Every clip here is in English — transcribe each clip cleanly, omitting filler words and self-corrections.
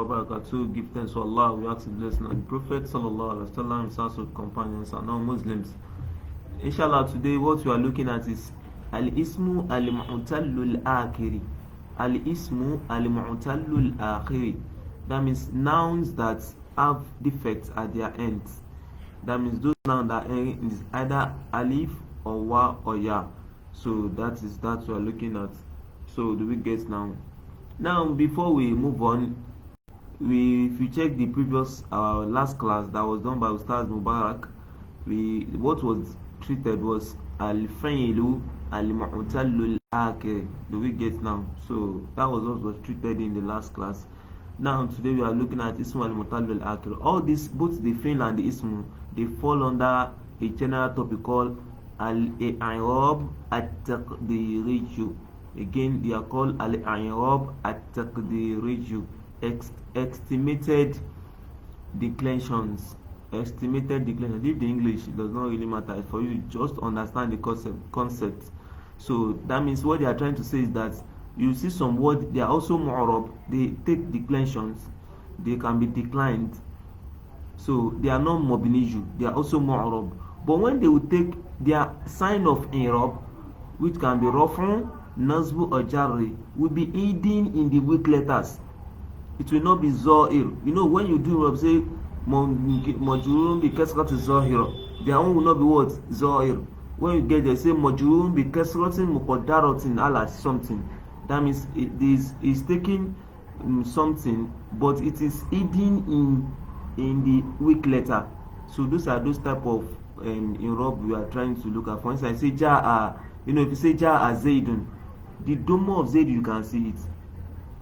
wa barakatuh. Give thanks to Allah. We ask the blessing on the Prophet sallallahu alaihi wasallam, his household companions, and all Muslims. Inshallah, today what we are looking at is al-ismu al-mu'tal al-akhiri. Al-ismu al-mu'tal al-akhiri. That means nouns that have defects at their ends. That means those nouns that end is either alif or wa or ya. So that we are looking at. So do we get now? Now before we move on, if you check the previous last class that was done by Ustaz Mubarak, what was treated was al-fa'ilu al-mu'tallu al-akhir. Do we get now? So that was what was treated in the last class. Now today we are looking at ismu al-mu'tallu al-akhir. All this, both the fi'l and the ismu, they fall under a general topic called al-i'rab at-taqdiriju. Again, they are called al-i'rab at-taqdiriju, estimated declensions. Estimated declensions. If the English, it does not really matter for you, just understand the concept. So that means what they are trying to say is that you see some words, they are also mu'rab, they take declensions, they can be declined. So they are not mubniju, they are also mu'rab. But when they will take their sign of i'rab, which can be raf'u, nasbu or jarri, will be aiding in the weak letters. It will not be zahir. You know, when you do what say majrurun bi kasrati zahira, their own will not be what? Zahir. When you get there, say majrurun bi kasratin muqaddaratin ala something. That means it is taking something, but it is aiding in the weak letter. So those are those type of i'rab we are trying to look at. For instance, I say ja'a. You know, if you say ja'a zaidun, the doma of zaid, you can see it.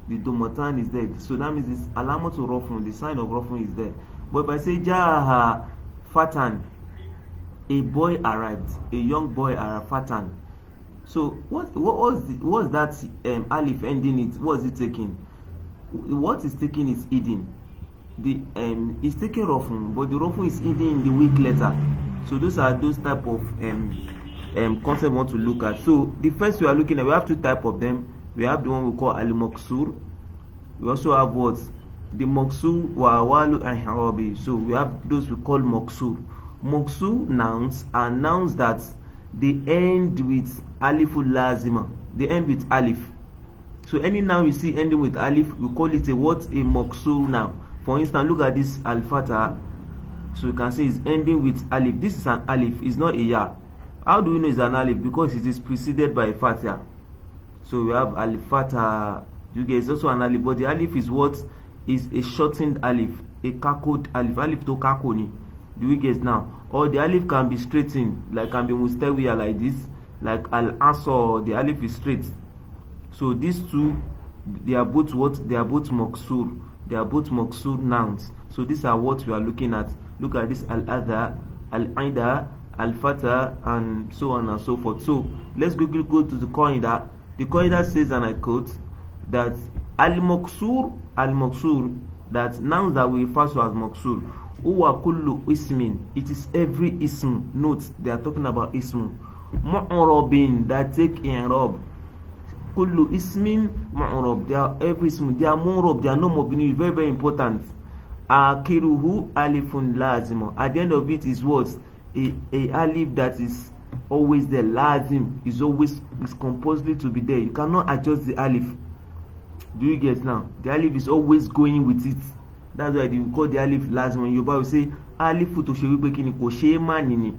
The domatan is there. So that means this alamatu rafun, the sign of rafun is there. But if I say jaha fatan, a boy arrived, a young boy arrived, fatan. So what was that alif ending it? What is it taking? What is taking is eating. The is taking rafun, but the rafun is eating in the weak letter. So those are those type of concept we want to look at. So the first we are looking at, we have two type of them. We have the one we call al-maqsur. We also have what? The maqsur wa ahwalu and i'rabi. So we have those we call maqsur. Maqsur nouns are nouns that they end with aliful lazima. They end with alif. So any noun you see ending with alif, we call it a what? A maqsur noun. For instance, look at this al-fatah. So you can say it's ending with alif. This is an alif, it's not a ya. How do we know it's an alif? Because it is preceded by a fatah. So we have alif-fatah. You guys also an alif, but the alif is what? Is a shortened alif, a kakod alif, alif to kakoni. Do we guess now? Or the alif can be straightened, like can be mustawiya like this, like al-asr, the alif is straight. So these two, they are both what? They are both maqsur. They are both maqsur nouns. So these are what we are looking at. Look at this al-adha, al-ida, al-fatah, and so on and so forth. So let's quickly go to the qaida. The qaida says, and I quote, that al-maqsur, that nouns that we refer to as maqsur, huwa kullu ismin, it is every ism. Note, they are talking about ism. Mu'rabin, that take i'rab. Kullu ismin mu'rab, they are every ism, they are mu'rab, they are no mubni, very very important. Akiruhu alifun lazima, at the end of it is what? A alif that is always there. Lazim is always, is compulsory to be there. You cannot adjust the alif. Do you get now? The alif is always going with it. That's why they call the alif lazim. When you will say alif to shewi kini ko shema nini.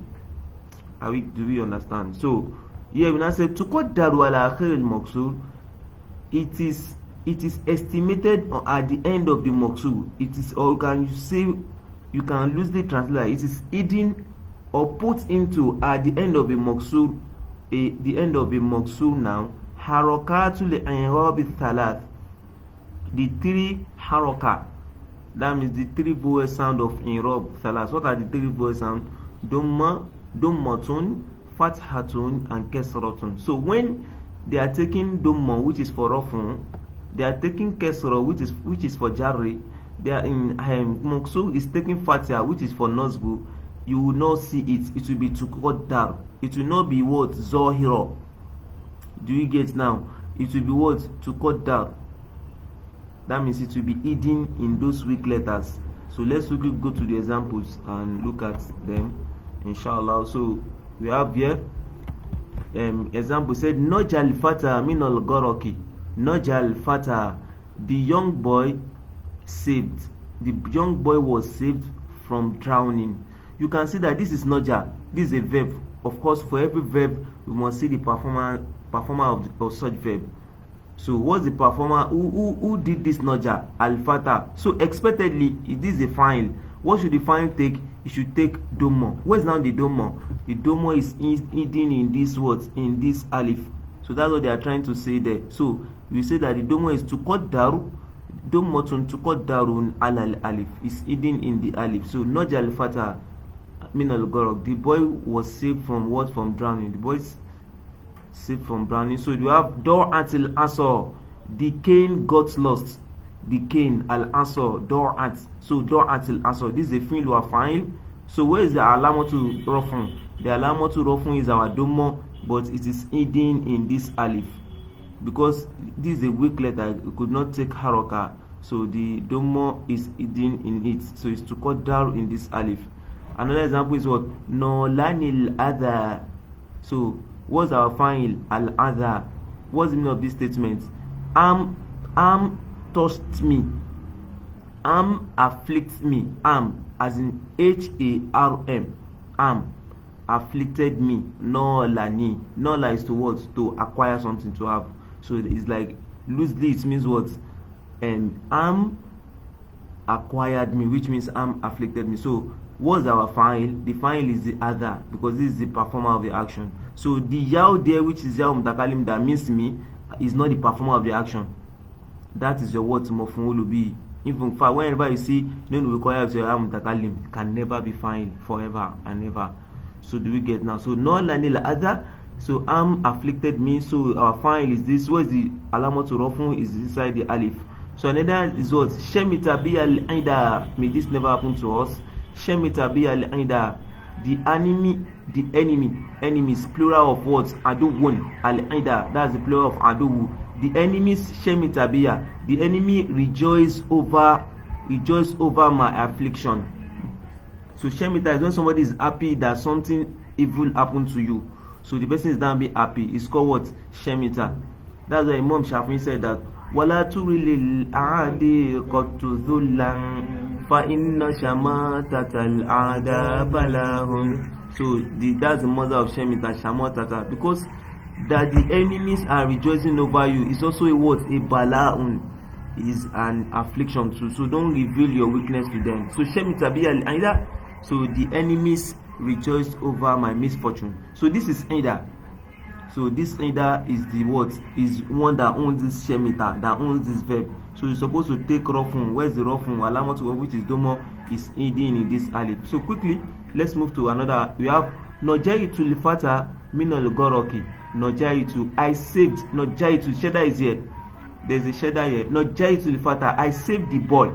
Do we understand? So here we now say to qaddaru ala akhir al-maqsur, it is estimated at the end of the maqsur. It is, or can you say, you can loosely translate, it is hidden or put into at the end of a maqsur, the end of a maqsur now, harakatul i'rab thalath, the three haraka, that means the three vowel sound of i'rab thalath. What are the three vowel sound? Dumma, dummatun, fathatun, and kasratun. So when they are taking dumma, which is for rafun, they are taking kasra, which is for jarri, they are in maqsur is taking fatha, which is for nasbu. You will not see it. It will be to qaddar. It will not be what? Zahira. Do you get now? It will be what? To qaddar. That means it will be hidden in those weak letters. So let's quickly go to the examples and look at them, inshallah. So we have here example said Nojal Fata min al Goroki. Nojal Fata, the young boy saved. The young boy was saved from drowning. You can see that this is Noja. This is a verb. Of course, for every verb, we must see the performer of such verb. So what's the performer? Who did this Noja? Al-Fata. So expectedly, this is a file. What should the file take? It should take Domo. Where's now the Domo? The Domo is hidden in this words, in this alif. So that's what they are trying to say there. So we say that the Domo is to cut daru. Domotun to cut darun al alif is hidden in the alif. So Noja al-Fata min al-Gorok. The boy was saved from what? From drowning. The boy is saved from drowning. So you have Dor atil asor. The cane got lost. The cane al-asor. Dor at. So Dor atil asor. This is a fi'l wa fa'il. So where is the alamatu rafun? The alamatu rafun is our domo, but it is hidden in this alif. Because this is a weak letter, it could not take haraka, so the domo is hidden in it. So it's to cut down in this alif. Another example is what? No lanil other. So what's our fa'il? Al other. What's the meaning of this statement? Am touched me. Am afflicts me. Am as in HARM. Am afflicted me. No lani. No la is to what? To acquire something, to have. So it's like loosely it means what? Am acquired me, which means am afflicted me. So what's our file? The file is the other, because this is the performer of the action. So the yaw there, which is yaw mutakalim, that means me, is not the performer of the action. That is your word maf'ul be. Even whenever you see Noun require to yaw mutakalim, can never be file forever and ever. So do we get now? So no lanil other. So am afflicted me. So our file is this. What is the alamatu rafun? Is inside the alif. So another is what? Shemita bi al-ida. May this never happen to us. Shemita bi al-ida. The enemies, plural of what? Aduwun. Al-ida. That's the plural of aduwu. The enemies, Shemita biya. The enemy rejoice over my affliction. So Shemita is when somebody is happy that something evil happened to you. So the person is down be happy. It's called what? Shemita. That's why Imam Shafi'i said that Wala turilil aadi qattu dhullan fa inna shamatatal aada balahun. So that's the mother of Shemita, Shamatata. Because that the enemies are rejoicing over you is also a what? A balahun. Is an affliction too. So don't reveal your weakness to them. So Shemita bi al-aida. So the enemies rejoiced over my misfortune. So this is Ida. So this Ida is the what? Is one that owns this Shemita, that owns this verb. So you're supposed to take Rafun. Where's the Rafun? Alamatu, which is Domo, is hidden in this alif. So quickly, let's move to another. We have Nojaitu lifata min al-Goroki. Nojaitu, I saved. Nojaitu, Sheda is here. There's a Sheda here. Nojaitu lifata, I saved the boy.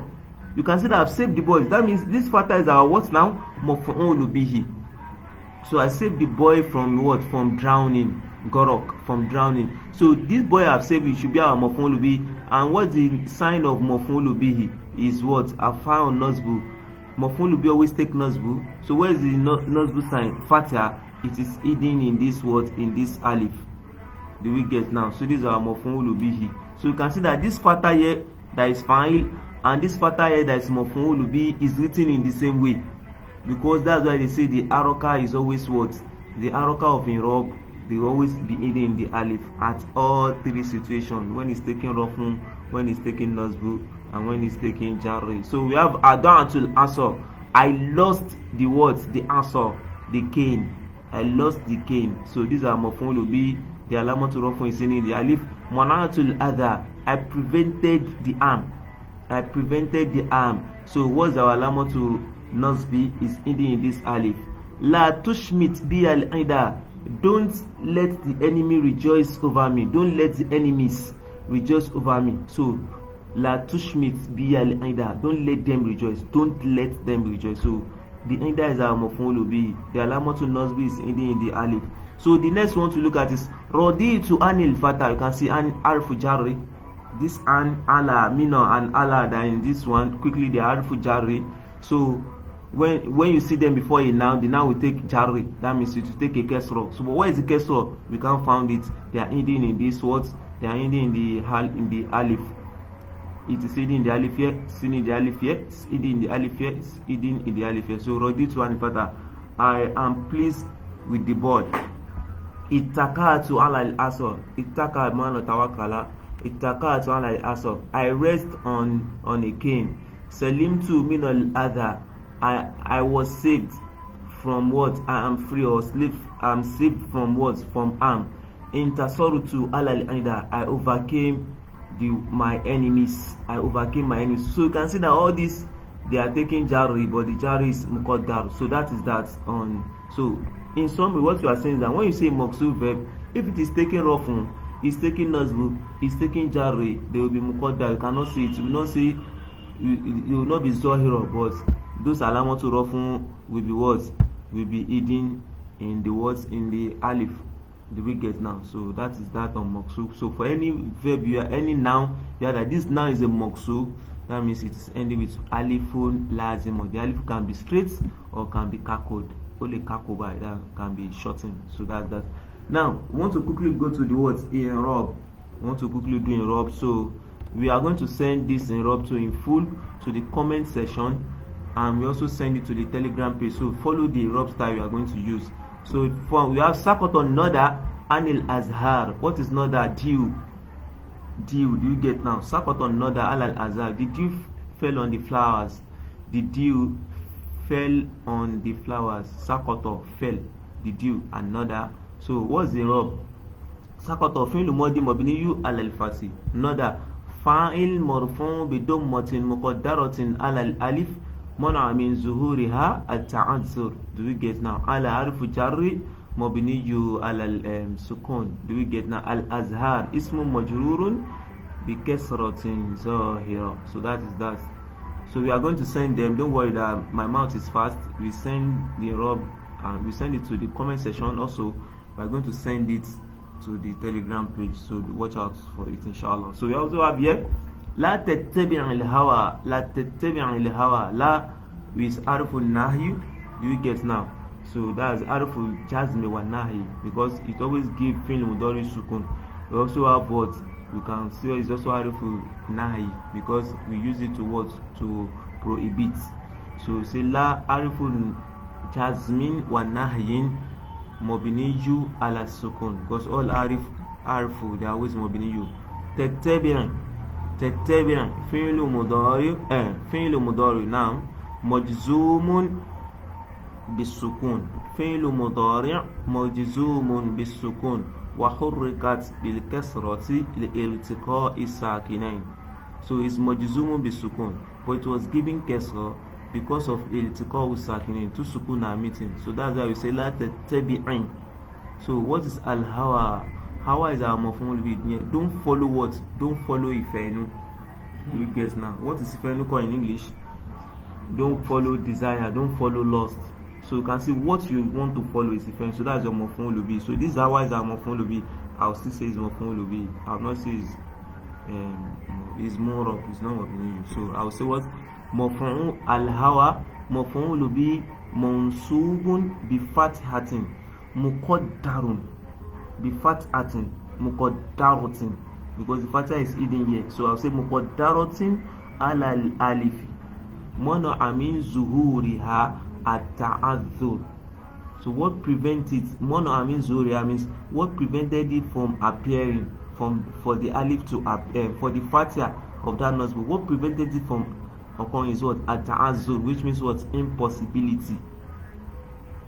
You can see that I've saved the boy. That means this fata is our what now? Maf'ul bihi. So I saved the boy from what? From drowning. Gorok, from drowning. So this boy I've saved, it should be our maf'ul bihi. And what's the sign of maf'ul bihi? Is what? Afa on nasbu. Maf'ul bihi always take nasbu. So where is the nasbu sign? Fatha. It is hidden in this word, in this alif. Do we get now? So this is our maf'ul bihi. So you can see that this fatha here, that is fa'il, and this fatha here that is maf'ul bihi is written in the same way, because that's why they say the haraka is always what? The haraka of i'rab, they always be hidden in the alif at all three situations: when it's taking rafun, when it's taking nasbu, and when it's taking jarri. So we have ada'atul asr. I lost the words, the asr, the cane. I lost the cane. So these are maf'ul bihi. The alamatu rafun is in the alif. Mana'atul adha. I prevented the arm. I prevented the arm. So what's our alamatu nasbi? Is hidden in this alif. La tushmit bi al-ida. Don't let the enemy rejoice over me. Don't let the enemies rejoice over me. So la tushmit bi al-ida. Don't let them rejoice. Don't let them rejoice. So the ida is our maf'ul bihi. The alamatu nasbi is hidden in the alif. So the next one to look at is Raditu anil fata. You can see an arfu jarri. this an, ala, mina, and ala that in this one, quickly they are harfu jarri. So when you see them before a noun, the noun will take jarri. That means it will take a kesro. So but what is the kesro? We can't find it. They are ending in this words. They are ending in the alif. It is hidden in the alif here, seen in the alif here, it's hidden in the alif here, it's hidden in the alif here. So Rodit one further. I am pleased with the board. Ittakatu ala al-asr. Ittaka ma'ana tawakkala. Ittakatu ala al-asr. I rest on a cane. Salimtu min al-adha. I was saved from what? I am free or slave. I am saved from what? From harm. Intasarutu ala al-ida. I overcame my enemies. I overcame my enemies. So you can see that all this they are taking jari, but the jari is muqaddar. So that is that on. So in summary, what you are saying is that when you say maqsur verb, if it is taking rafun, it's taking nasbu, it's taking jari, they will be muqaddar. You cannot see it. You will not see. You will not be zahira, but those alamatu rafun will be what? Will be hidden in the words in the alif. Do we get now? So that is that on maqsur. So for any verb, any noun, that this noun is a maqsur. That means it is ending with alifun lazim. Or the alif can be straight or can be kakoed. Only kakoba that can be shortened. So that's that. Now we want to quickly go to the words i'rab. We want to quickly do i'rab. So we are going to send this i'rab to in full to the comment section, and we also send it to the Telegram page. So follow the i'rab style we are going to use. So we have Sakoton Noda Anil Azhar. What is Noda? Dew. Do you get now? Sakoton Noda Al Azhar. The dew fell on the flowers. The dew fell on the flowers. Sakoto fell. The dew and Noda. So what's the rub? Sakoto fi'l madi mabniyu al al-fasi. Noda fa'il marfu' bi dammatin muqaddaratin al alif. منع من ظهورها التعذر. Do we get now? على حرف جر مبني على السكون. Do we get now? الأزهار اسم مجرور بكسرة ظاهرة. So that is that. So we are going to send them. Don't worry that my mouth is fast. We send the rub and we send it to the comment section. Also we are going to send it to the Telegram page. So watch out for it, inshallah. So we also have here لا تتبع الهوى. لا تتبع الهوى. لا with harful nahi. Do you get now? So that's harful jazmi wa nahi, because it always gives fi'l mudari sukun. We also have what you can see is also harful nahi, because we use it to what? To prohibit. So say la harful jazmin wa nahyin mabniyu ala sukun, because all harfu they are always mabniyu. تتبع تتبع فعل مضارع فعل مضارع نعم مجزوم بالسكون. فعل مضارع مجزوم بالسكون وحركت بالكسرة لالتقاء الساكنين. So it's مجزوم بالسكون, but it was given kasra because of التقاء الساكنين. Two sukun are meeting. So that's why we say لا تتبعين. So what is al-hawa? Hawa is our maf'ul bih. Don't follow what? Don't follow ifenu. You guess now. What is ifenu called in English? Don't follow desire. Don't follow lust. So you can see what you want to follow is ifenu. So that's your maf'ul bih. So this Hawa is our maf'ul bih. I'll still say it's maf'ul bih. I'll not say it's more of it's not maf'ul. So I'll say what? Maf'ul al-hawa maf'ul bih mansubun bi fathatin muqaddarun. بفتحة مقدرة, because the fatha is hidden here. So I'll say مقدرة على الألف منع من ظهورها التعذر. So what prevents it? منع من ظهورها means what prevented it from appearing, for the alif to appear, for the fatha of that nasb. What prevented it from occurring is what? التعذر, which means what? Impossibility.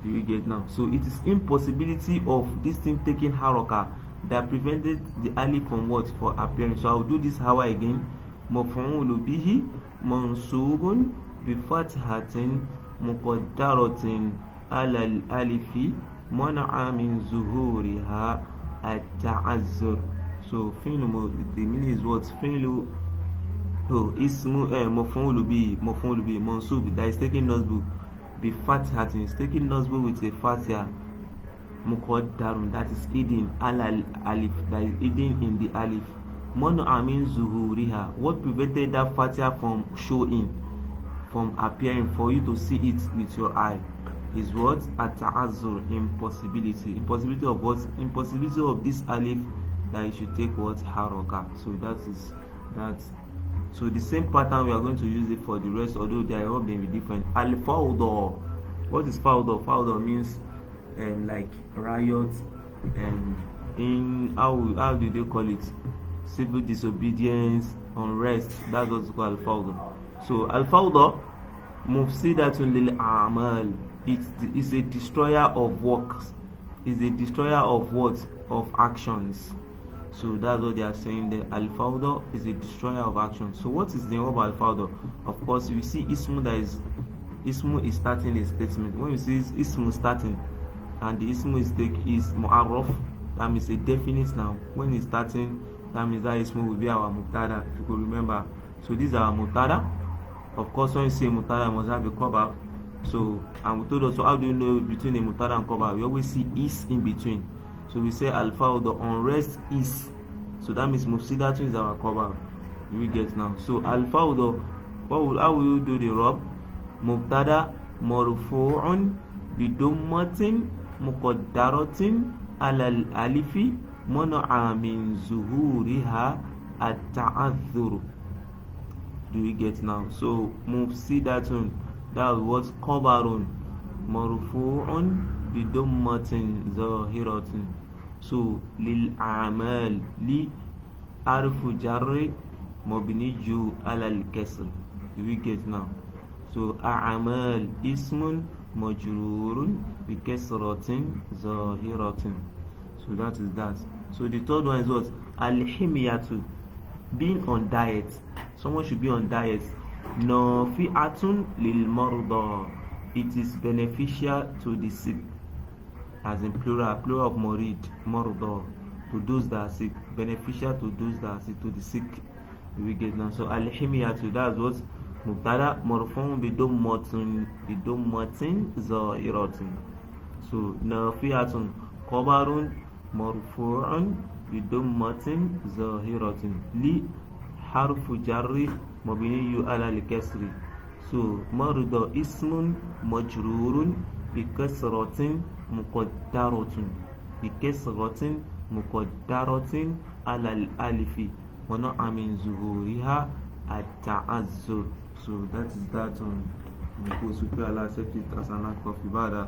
Do you get now? So it is impossibility of this thing taking haraka that prevented the alif from what? For appearing. So I will do this hawa again. Maf'ul bihi mansubun bi fathatin muqaddaratin ala al-alifi man'a min zuhuriha at-ta'azzur. So fi'lu, the meaning is what? Fi'lu ismu maf'ul bihi mansub, that is taking nasbu. Be fathatin is taking nasbu with a fatha muqaddarun, that is hidden, al alif, that is hidden in the alif, منع من ظهورها. What prevented that fatia from showing, from appearing, for you to see it with your eye, is what? At-ta'azzur, impossibility. Impossibility of what? Impossibility of this alif that you should take what? Haraka. So that is that. So the same pattern we are going to use it for the rest, although the I'rab may be different. Al-fawda. What is fawda? Fawda means like riot, and in how do they call it? Civil disobedience, unrest. That's what's called al-fawda. So al-fawda mufsidatun lil a'mal. It's a destroyer of works. It's a destroyer of what? Of actions. So that's what they are saying. The al-fawda is a destroyer of actions. So what is the name of al-fawda? Of course, we see ismu, that is ismu is starting a statement. When we see ismu starting and the ismu is mu'arraf, that means a definite noun. When it's starting, that means that ismu will be our mubtada, if you could remember. So these are our mubtada. Of course, when you say mubtada, must have a cover. So, and we told us, so how do you know between a mubtada and cover? We always see is in between. So we say alpha, the unrest is. So that means mufsidatun is our cover. We get now. So alpha, how will you do the rub? Mubtada marfu'un bidummatin muqaddaratin alal alifi mana'a min zuhuriha at-ta'adhur. Do we get now? So mufsidatun, that was coverun, marfu'un bidummatin zahiratin. So lil a'mal, li arfu jarri mabniju alal kasr. Do we get now? So a'mal ismun majrurun bi kasratin zahiratin. So that is that. So the third one is what? Al-himyatu, being on diet. Someone should be on diet. Nafi'atun lil marda, it is beneficial to the sick, as in plural of marid, marda, to those that are sick, beneficial to those that are sick, to the sick. We get now. So al-himyatu, that's what? Mubtada marfu'un bidummatin zahiratin. So nafi'atun khabarun marfu'un bidummatin zahiratin, li harfu jarri mabniyu ala al-kasri. So marda ismun majrurun bi kasratin muqaddaratin, ala al-alifi wa na'a min zuhuriha at-ta'azzur. So that is that on Allah accept it as an act of ibadah.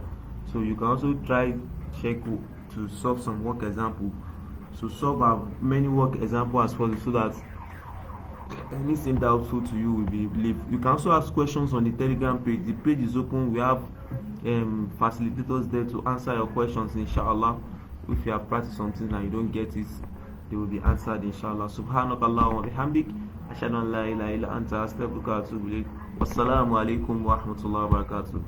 So you can also try check to solve some work example. So solve many work example as well, so that anything doubtful to you will be relieved. You can also ask questions on the Telegram page. The page is open. We have facilitators there to answer your questions, inshallah. If you have practiced something and you don't get it, they will be answered, inshallah. Subhanakallah wa bihamdik, ashhadu an la ilaha illa anta, astaghfiruka wa atubu ilayk. Wassalamu alaikum wa rahmatullahi wa barakatuh.